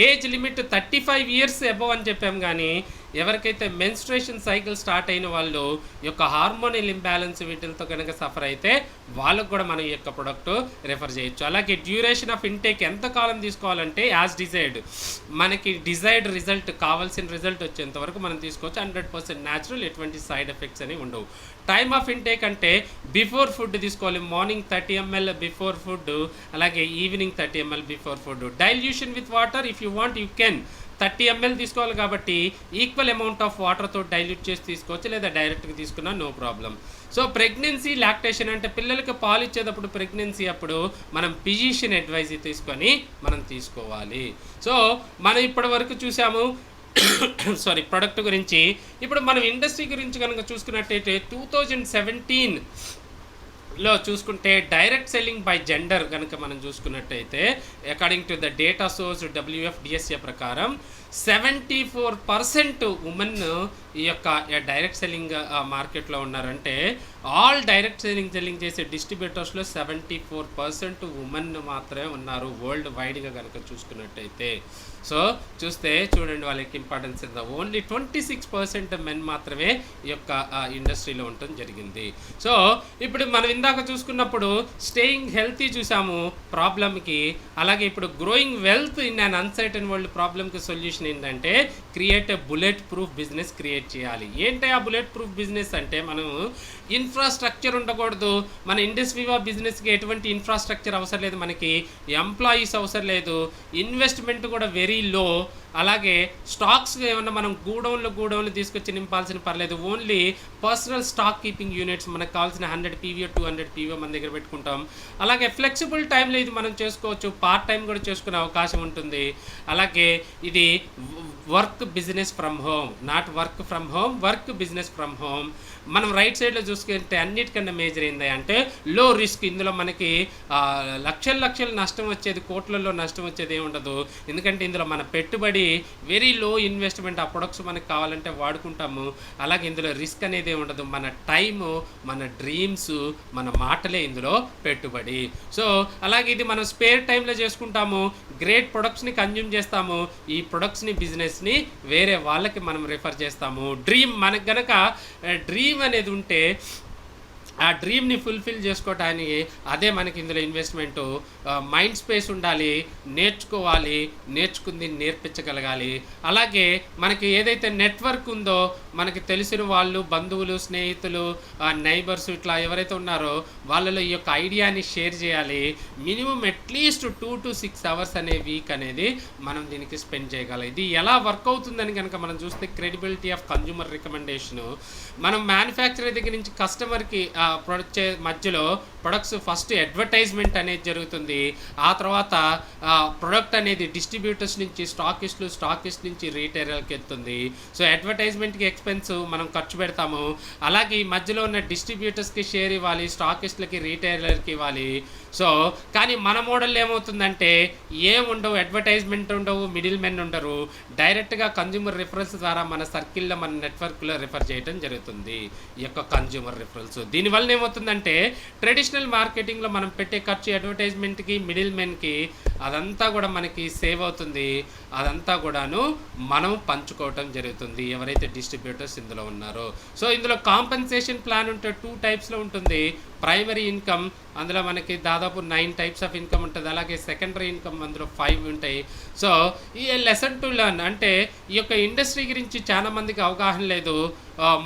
ఏజ్ లిమిట్ 35 ఇయర్స్ అబవ్ అని చెప్పాం, కానీ ఎవరికైతే మెన్స్ట్రేషన్ సైకిల్ స్టార్ట్ అయిన వాళ్ళు యొక్క హార్మోనల్ ఇంబ్యాలెన్స్ వీటితో కనుక సఫర్ అయితే వాళ్ళకు కూడా మనం ఈ యొక్క ప్రొడక్ట్ రెఫర్ చేయొచ్చు. అలాగే డ్యూరేషన్ ఆఫ్ ఇంటేక్ ఎంత కాలం తీసుకోవాలంటే యాజ్ డిజైర్డ్, మనకి డిజైర్డ్ రిజల్ట్, కావాల్సిన రిజల్ట్ వచ్చేంత వరకు మనం తీసుకోవచ్చు. 100% న్యాచురల్, ఎటువంటి సైడ్ ఎఫెక్ట్స్ అనేవి ఉండవు. టైమ్ ఆఫ్ ఇంటేక్ అంటే బిఫోర్ ఫుడ్ తీసుకోవాలి. మార్నింగ్ 30 ml బిఫోర్ ఫుడ్, అలాగే evening 30 ml before food. Dilution with water, if you want you can 30 ml తీసుకోవాలి కాబట్టి ఈక్వల్ అమౌంట్ ఆఫ్ వాటర్తో డైల్యూట్ చేసి తీసుకోవచ్చు, లేదా డైరెక్ట్గా తీసుకున్నా no problem. So pregnancy, lactation అంటే పిల్లలకి పాలు ఇచ్చేటప్పుడు, ప్రెగ్నెన్సీ అప్పుడు మనం ఫిజిషియన్ అడ్వైజ్ తీసుకొని మనం తీసుకోవాలి. సో మనం ఇప్పటి వరకు చూసాము సారీ ప్రొడక్ట్ గురించి. ఇప్పుడు మనం ఇండస్ట్రీ గురించి కనుక చూసుకున్నట్టయితే 2017లో చూసుకుంటే డైరెక్ట్ సెల్లింగ్ బై జెండర్ కనుక మనం చూసుకున్నట్టయితే according to the data source WFDSA ప్రకారం 74% ఉమెన్ ఈ యొక్క డైరెక్ట్ సెల్లింగ్ మార్కెట్లో ఉన్నారంటే ఆల్ డైరెక్ట్ సెల్లింగ్ చేసే డిస్ట్రిబ్యూటర్స్లో 74% ఉమెన్ మాత్రమే ఉన్నారు వరల్డ్ వైడ్గా కనుక చూసుకున్నట్టయితే. సో చూస్తే చూడండి వాళ్ళకి ఇంపార్టెన్స్ ఎంత. ఓన్లీ 26% మెన్ మాత్రమే ఈ యొక్క ఇండస్ట్రీలో ఉండటం జరిగింది. సో ఇప్పుడు మనం ఇందాక చూసుకున్నప్పుడు స్టేయింగ్ హెల్తీ చూసాము ప్రాబ్లమ్కి, అలాగే ఇప్పుడు growing wealth in un uncertain world ప్రాబ్లమ్కి సొల్యూషన్ ఏంటంటే create a bullet proof business create చేయాలి. ఏంటి ఆ బుల్లెట్ ప్రూఫ్ బిజినెస్ అంటే మనం ఇన్ఫ్రాస్ట్రక్చర్ ఉండకూడదు. మన ఇండస్ట్రీవా బిజినెస్కి ఎటువంటి ఇన్ఫ్రాస్ట్రక్చర్ అవసరం లేదు, మనకి ఎంప్లాయీస్ అవసరం లేదు, ఇన్వెస్ట్మెంట్ కూడా వెరీ లో. అలాగే స్టాక్స్ ఏమన్నా మనం గూడౌన్లు తీసుకొచ్చి నింపాల్సిన పర్లేదు. Only personal stock keeping units, మనకు కావాల్సిన 100 PVO 200 PVO మన దగ్గర పెట్టుకుంటాం. అలాగే ఫ్లెక్సిబుల్ టైంలో ఇది మనం చేసుకోవచ్చు, పార్ట్ టైం కూడా చేసుకునే అవకాశం ఉంటుంది. అలాగే ఇది work business from home, not work from home, work business from home. మనం రైట్ సైడ్లో చూసుకుంటే అన్నిటికన్నా మేజర్ ఏంది అంటే లో రిస్క్. ఇందులో మనకి లక్షల నష్టం వచ్చేది, కోట్లలో నష్టం వచ్చేది ఏమి ఉండదు. ఎందుకంటే ఇందులో మన పెట్టుబడి వెరీ లో ఇన్వెస్ట్మెంట్, ఆ ప్రొడక్ట్స్ మనకు కావాలంటే వాడుకుంటాము. అలాగే ఇందులో రిస్క్ అనేది ఏమి ఉండదు. మన టైము, మన డ్రీమ్స్, మన మాటలే ఇందులో పెట్టుబడి. సో అలాగే ఇది మనం స్పేర్ టైంలో చేసుకుంటాము, గ్రేట్ ప్రొడక్ట్స్ని కన్జ్యూమ్ చేస్తాము. ఈ ప్రొడక్ట్స్ని, బిజినెస్ని వేరే వాళ్ళకి మనం రిఫర్ చేస్తాము. డ్రీమ్ మనకు గనక డ్రీమ్ అనేది ఉంటే ఆ డ్రీమ్ని ఫుల్ఫిల్ చేసుకోవడానికి అదే మనకి ఇందులో ఇన్వెస్ట్మెంటు. మైండ్ స్పేస్ ఉండాలి, నేర్చుకోవాలి, నేర్చుకుంది నేర్పించగలగాలి. అలాగే మనకి ఏదైతే నెట్వర్క్ ఉందో, మనకి తెలిసిన వాళ్ళు, బంధువులు, స్నేహితులు, నైబర్స్ ఇట్లా ఎవరైతే ఉన్నారో వాళ్ళలో ఈ యొక్క ఐడియాని షేర్ చేయాలి. మినిమం అట్లీస్ట్ 2 to 6 hours అనే వీక్ అనేది మనం దీనికి స్పెండ్ చేయగలం. ఇది ఎలా వర్క్ అవుతుందని కనుక మనం చూస్తే క్రెడిబిలిటీ ఆఫ్ కన్జ్యూమర్ రికమెండేషను. మనం మ్యానుఫ్యాక్చరర్ దగ్గర నుంచి కస్టమర్కి ప్రొడక్ట్ మధ్యలో ప్రొడక్ట్స్ ఫస్ట్ అడ్వర్టైజ్మెంట్ అనేది జరుగుతుంది. ఆ తర్వాత ప్రొడక్ట్ అనేది డిస్ట్రిబ్యూటర్స్ నుంచి స్టాకిస్ట్ నుంచి రీటైలర్కి వెళ్తుంది. సో అడ్వర్టైజ్మెంట్కి ఎక్స్పెన్స్ మనం ఖర్చు పెడతాము. అలాగే ఈ మధ్యలో ఉన్న డిస్ట్రిబ్యూటర్స్కి షేర్ ఇవ్వాలి, స్టాకిస్ట్లకి, రీటైలర్కి ఇవ్వాలి. సో కానీ మన మోడల్ ఏమవుతుందంటే ఏముండవు, అడ్వర్టైజ్మెంట్ ఉండవు, మిడిల్ మెన్ ఉండరు. డైరెక్ట్గా కన్జ్యూమర్ రిఫరెన్స్ ద్వారా మన సర్కిల్లో, మన నెట్వర్క్లో రిఫర్ చేయడం జరుగుతుంది ఈ యొక్క కన్జ్యూమర్ రిఫరెన్స్. దీనివల్ల ఏమవుతుందంటే ట్రెడిషనల్ ట్రెడిషనల్ మార్కెటింగ్లో మనం పెట్టే ఖర్చు అడ్వర్టైజ్మెంట్కి మిడిల్ మెన్కి అదంతా కూడా మనకి సేవ్ అవుతుంది. అదంతా కూడాను మనం పంచుకోవటం జరుగుతుంది ఎవరైతే డిస్ట్రిబ్యూటర్స్ ఇందులో ఉన్నారో. సో ఇందులో కాంపెన్సేషన్ ప్లాన్ ఉంటే 2 టైప్స్లో ఉంటుంది. ప్రైమరీ ఇన్కమ్ అందులో మనకి దాదాపు 9 టైప్స్ ఆఫ్ ఇన్కమ్ ఉంటుంది. అలాగే సెకండరీ ఇన్కమ్ అందులో 5 ఉంటాయి. సో ఈ లెసన్ టు లెర్న్ అంటే ఈ యొక్క ఇండస్ట్రీ గురించి చాలా మందికి అవగాహన లేదు.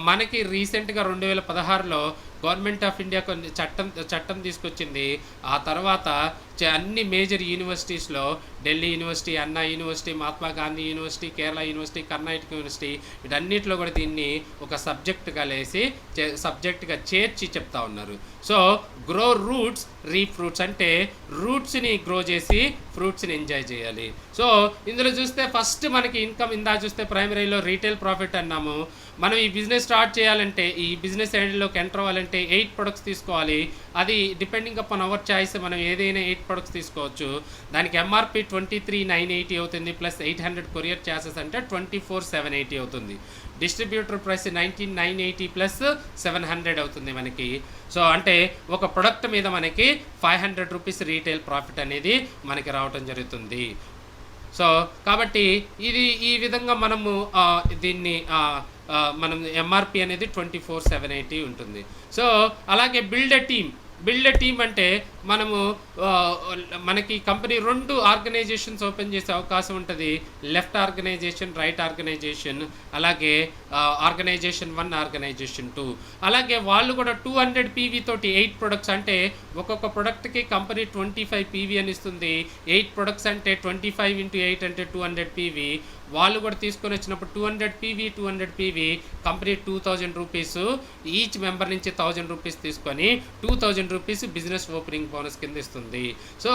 మనకి రీసెంట్గా 2016లో గవర్నమెంట్ ఆఫ్ ఇండియా కొన్ని చట్టం తీసుకొచ్చింది. ఆ తర్వాత అన్ని మేజర్ యూనివర్సిటీస్లో ఢిల్లీ యూనివర్సిటీ, అన్నా university, Mahatma Gandhi university, Kerala university, Karnataka university వీటన్నిటిలో కూడా దీన్ని ఒక సబ్జెక్ట్గా చేర్చి చెప్తా ఉన్నారు. So grow roots reap fruits అంటే రూట్స్ని గ్రో చేసి ఫ్రూట్స్ని ఎంజాయ్ చేయాలి. సో ఇందులో చూస్తే ఫస్ట్ మనకి ఇన్కమ్ ఇందా చూస్తే ప్రైమరీలో రీటైల్ ప్రాఫిట్ అన్నాము. మనం ఈ బిజినెస్ స్టార్ట్ చేయాలంటే ఈ బిజినెస్ ఐడిలోకి ఎంటర్ అవ్వాలంటే 8 ప్రొడక్ట్స్ తీసుకోవాలి. అది డిపెండింగ్ అపాన్ అవర్ చాయిస్ మనం ఏదైనా 8 ప్రొడక్ట్స్ తీసుకోవచ్చు. దానికి ఎంఆర్పి 23,980 అవుతుంది ప్లస్ 800 కొరియర్ ఛార్జెస్ అంటే 24,780 అవుతుంది. డిస్ట్రిబ్యూటర్ ప్రైస్ 19,980 ప్లస్ 700 అవుతుంది మనకి. సో అంటే ఒక ప్రొడక్ట్ మీద మనకి 500 రూపీస్ రీటైల్ ప్రాఫిట్ అనేది మనకి రావటం జరుగుతుంది. సో కాబట్టి ఇది ఈ విధంగా మనము దీన్ని మనం ఎంఆర్పి అనేది 24,780 ఉంటుంది. సో అలాగే బిల్డ్ ఎ టీమ్ అంటే మనము మనకి కంపెనీ 2 ఆర్గనైజేషన్స్ ఓపెన్ చేసే అవకాశం ఉంటుంది. లెఫ్ట్ ఆర్గనైజేషన్, రైట్ ఆర్గనైజేషన్, అలాగే ఆర్గనైజేషన్ 1, ఆర్గనైజేషన్ 2. అలాగే వాళ్ళు కూడా 200 PV తోటి 8 ప్రొడక్ట్స్ అంటే ఒక్కొక్క ప్రొడక్ట్కి కంపెనీ 25 PV అని ఇస్తుంది. 8 ప్రొడక్ట్స్ అంటే 25 × 8 అంటే 200 PV. వాళ్ళు కూడా తీసుకొని వచ్చినప్పుడు 200 PV company 2,000 rupees each member నుంచి 1,000 రూపీస్ తీసుకొని 2,000 రూపీస్ బిజినెస్ ఓపెనింగ్ బోనస్ కింద ఇస్తుంది. సో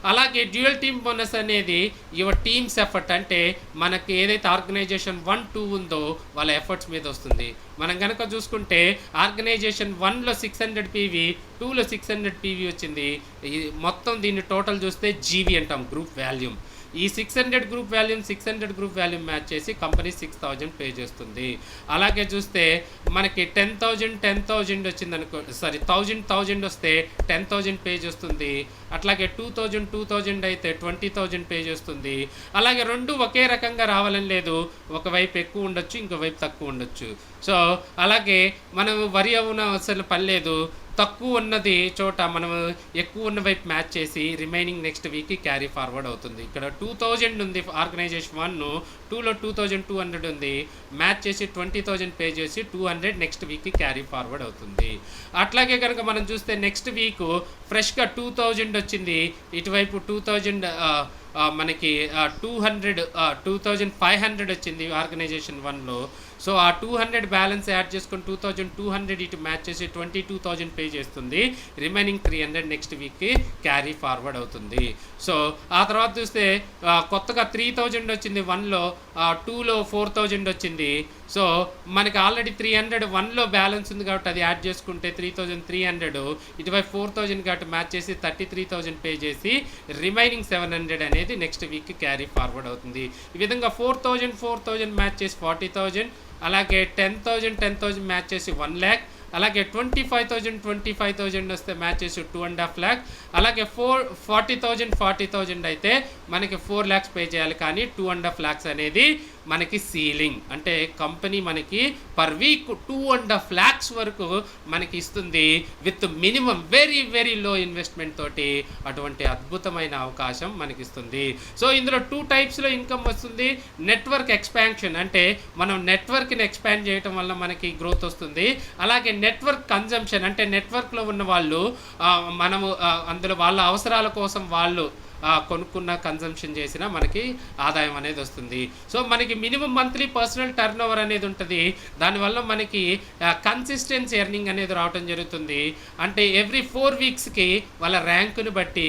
అలాగే డ్యూయల్ టీమ్ బోనస్ అనేది యువర్ టీమ్స్ ఎఫర్ట్ అంటే మనకి ఏదైతే ఆర్గనైజేషన్ 1, 2 ఉందో వాళ్ళ ఎఫర్ట్స్ మీద వస్తుంది. మనం కనుక చూసుకుంటే ఆర్గనైజేషన్ 1లో 600 PV, 2లో 600 PV వచ్చింది. మొత్తం దీన్ని టోటల్ చూస్తే జీవి అంటాం, గ్రూప్ వాల్యూమ్. ఈ 600 గ్రూప్ వాల్యూమ్ మ్యాచ్ చేసి కంపెనీ 6,000 పే చేస్తుంది. అలాగే చూస్తే మనకి 10,000 వచ్చింది అనుకో, సారీ 1,000 వస్తే 10,000 పే చేస్తుంది. అట్లాగే 2,000 అయితే 20,000 పే చేస్తుంది. అలాగే 2 ఒకే రకంగా రావాలని లేదు, ఒకవైపు ఎక్కువ ఉండొచ్చు, ఇంకోవైపు తక్కువ ఉండొచ్చు. సో అలాగే మనం వరి అసలు పని లేదు, తక్కువ ఉన్నది చోట మనం ఎక్కువ ఉన్న వైపు మ్యాచ్ చేసి రిమైనింగ్ నెక్స్ట్ వీక్కి క్యారీ ఫార్వర్డ్ అవుతుంది. ఇక్కడ 2,000 ఉంది ఆర్గనైజేషన్ 1, 2లో 2,200 ఉంది, మ్యాచ్ చేసి 20,000 పే చేసి 200 నెక్స్ట్ వీక్కి క్యారీ ఫార్వర్డ్ అవుతుంది. అట్లాగే కనుక మనం చూస్తే నెక్స్ట్ వీక్ ఫ్రెష్గా 2,000 వచ్చింది, ఇటువైపు 2,000 మనకి 2,500 వచ్చింది ఆర్గనైజేషన్ 1లో. సో ఆ 200 బ్యాలెన్స్ యాడ్ చేసుకొని 2,200 ఇటు మ్యాచ్ చేసి 22,000 పే చేస్తుంది. రిమైనింగ్ 300 నెక్స్ట్ వీక్కి క్యారీ ఫార్వర్డ్ అవుతుంది. సో ఆ తర్వాత చూస్తే కొత్తగా 3,000 వచ్చింది 1లో, 2లో 4,000 వచ్చింది. సో మనకి ఆల్రెడీ 300 1లో బ్యాలెన్స్ ఉంది కాబట్టి అది యాడ్ చేసుకుంటే 3,300, ఇటువైపు 4,000 కాబట్టి మ్యాచ్ చేసి 33,000 పే చేసి రిమైనింగ్ 700 అనేది నెక్స్ట్ వీక్కి క్యారీ ఫార్వర్డ్ అవుతుంది. ఈ విధంగా 4,000 మ్యాచ్ చేసి 40,000, అలాగే 10,000 మ్యాచ్ చేసి 1 lakh, అలాగే 25,000 వస్తే మ్యాచ్ చేసి 2.5 lakh, అలాగే 40,000 అయితే మనకి 4 lakhs పే చేయాలి. కానీ 2.5 lakhs అనేది మనకి సీలింగ్, అంటే కంపెనీ మనకి పర్ వీక్ 2.5 lakhs వరకు మనకి ఇస్తుంది with minimum very low investment తోటి. అటువంటి అద్భుతమైన అవకాశం మనకి ఇస్తుంది. సో ఇందులో 2 టైప్స్లో ఇన్కమ్ వస్తుంది. నెట్వర్క్ ఎక్స్పాన్షన్ అంటే మనం నెట్వర్క్ని ఎక్స్పాండ్ చేయడం వల్ల మనకి గ్రోత్ వస్తుంది. అలాగే నెట్వర్క్ కన్జంప్షన్ అంటే నెట్వర్క్లో ఉన్న వాళ్ళు మనము అందులో వాళ్ళ అవసరాల కోసం వాళ్ళు కొనుక్కున్న కన్జంప్షన్ చేసినా మనకి ఆదాయం అనేది వస్తుంది. సో మనకి minimum monthly personal turn over అనేది ఉంటుంది. దానివల్ల మనకి కన్సిస్టెన్సీ ఎర్నింగ్ అనేది రావడం జరుగుతుంది. అంటే ఎవ్రీ 4 వీక్స్కి వాళ్ళ ర్యాంకుని బట్టి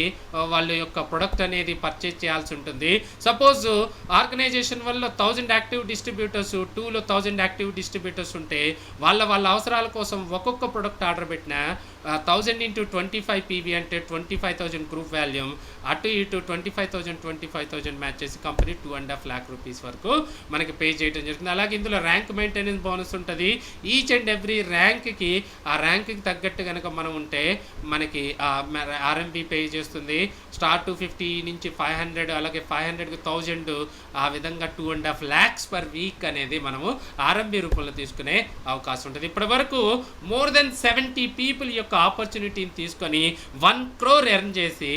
వాళ్ళ యొక్క ప్రొడక్ట్ అనేది పర్చేజ్ చేయాల్సి ఉంటుంది. సపోజ్ ఆర్గనైజేషన్ 1లో 1,000 యాక్టివ్ డిస్ట్రిబ్యూటర్స్, 2లో 1,000 యాక్టివ్ డిస్ట్రిబ్యూటర్స్ ఉంటే వాళ్ళ అవసరాల కోసం ఒక్కొక్క ప్రొడక్ట్ ఆర్డర్ పెట్టినా 1000 ఇంటూ 25 పీవీ అంటే 25,000 గ్రూప్ వాల్యూమ్, అటు ఇటు 25,000 మ్యాచ్ చేసి కంపెనీ 2.5 lakh రూపీస్ వరకు మనకి పే చేయడం జరుగుతుంది. అలాగే ఇందులో ర్యాంక్ మెయింటెనెన్స్ బోనస్ ఉంటుంది. ఈచ్ అండ్ ఎవ్రీ ర్యాంక్కి ఆ ర్యాంక్కి తగ్గట్టు కనుక మనం ఉంటే మనకి ఆర్ఎంబి పే చేస్తుంది. స్టార్ 250 నుంచి 500, అలాగే 500కి 1000, ఆ విధంగా 2.5 lakhs పర్ వీక్ అనేది మనము ఆర్ఎంబి రూపంలో తీసుకునే అవకాశం ఉంటుంది. ఇప్పటి వరకు మోర్ దెన్ 70 పీపుల్ యొక్క ఆపర్చునిటీని తీసుకొని 1 crore ఎర్న్ చేసి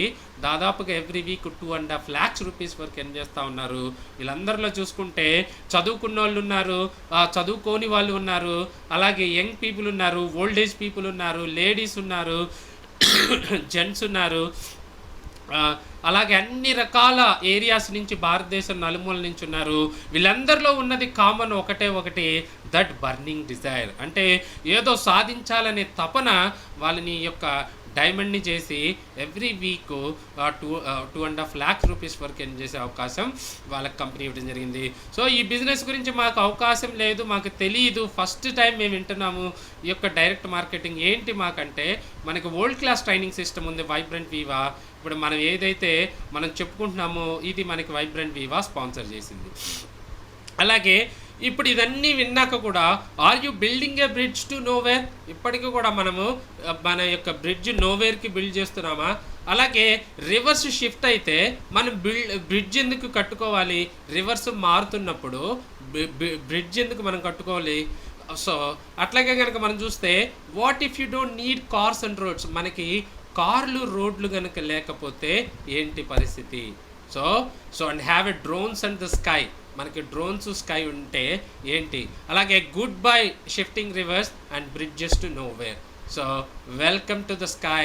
దాదాపుగా ఎవ్రీ వీక్ 2.5 lakhs రూపీస్ వరకు ఎర్న్ చేస్తూ ఉన్నారు. వీళ్ళందరిలో చూసుకుంటే చదువుకున్న వాళ్ళు ఉన్నారు, చదువుకోని వాళ్ళు ఉన్నారు, అలాగే యంగ్ పీపుల్ ఉన్నారు, ఓల్డ్ ఏజ్ పీపుల్ ఉన్నారు, లేడీస్ ఉన్నారు, జెంట్స్ ఉన్నారు, అలాగే అన్ని రకాల ఏరియాస్ నుంచి భారతదేశం నలుమూల నుంచి ఉన్నారు. వీళ్ళందరిలో ఉన్నది కామన్ ఒకటి, దట్ బర్నింగ్ డిజైర్, అంటే ఏదో సాధించాలనే తపన వాళ్ళని యొక్క డైమండ్ని చేసి ఎవ్రీ వీక్ 2.5 lakhs రూపీస్ వరకు ఎర్న్ చేసే అవకాశం వాళ్ళకి కంపెనీ ఇవ్వడం జరిగింది. సో ఈ బిజినెస్ గురించి మాకు అవకాశం లేదు, మాకు తెలియదు, ఫస్ట్ టైం మేము వింటున్నాము ఈ యొక్క డైరెక్ట్ మార్కెటింగ్ ఏంటి మాకంటే, మనకి వరల్డ్ క్లాస్ ట్రైనింగ్ సిస్టమ్ ఉంది వైబ్రెంట్ వీవా. ఇప్పుడు మనం ఏదైతే మనం చెప్పుకుంటున్నామో ఇది మనకి వైబ్రెంట్ వీవా స్పాన్సర్ చేసింది. అలాగే ఇప్పుడు ఇవన్నీ విన్నాక కూడా are you building a bridge to nowhere, ఇప్పటికీ కూడా మనము మన యొక్క బ్రిడ్జ్ నోవేర్కి బిల్డ్ చేస్తున్నామా? అలాగే రివర్స్ షిఫ్ట్ అయితే మనం బ్రిడ్జ్ ఎందుకు కట్టుకోవాలి? రివర్స్ మారుతున్నప్పుడు బ్రిడ్జ్ ఎందుకు మనం కట్టుకోవాలి? సో అట్లాగే కనుక మనం చూస్తే what if you don't need cars and roads, మనకి కార్లు రోడ్లు కనుక లేకపోతే ఏంటి పరిస్థితి? So and have a drones and the sky, మనకి డ్రోన్స్ స్కై ఉంటే ఏంటి? అలాగే good bye shifting rivers and bridges to nowhere. So welcome to the sky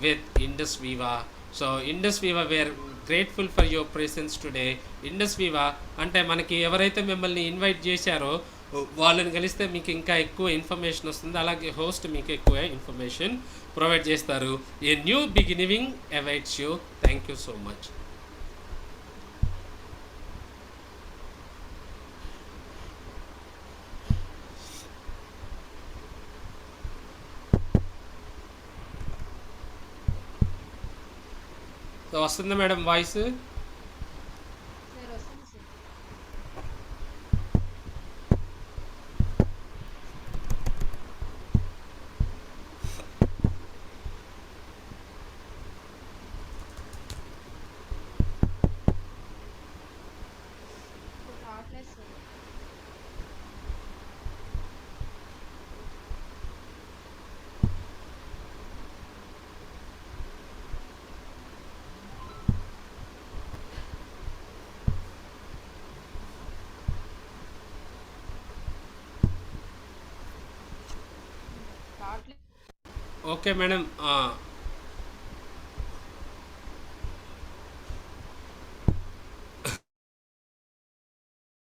with Indus Viva. So Indus Viva were grateful for your presence today. Indus Viva అంటే మనకి ఎవరైతే మిమ్మల్ని invite చేశారో వాళ్ళని కలిస్తే మీకు ఇంకా ఎక్కువ ఇన్ఫర్మేషన్ వస్తుంది, అలాగే హోస్ట్ మీకు ఎక్కువ ఇన్ఫర్మేషన్ ప్రొవైడ్ చేస్తారు. A new beginning awaits you. Thank you so much. So వస్తుందా మేడం వాయిస్? Okay madam,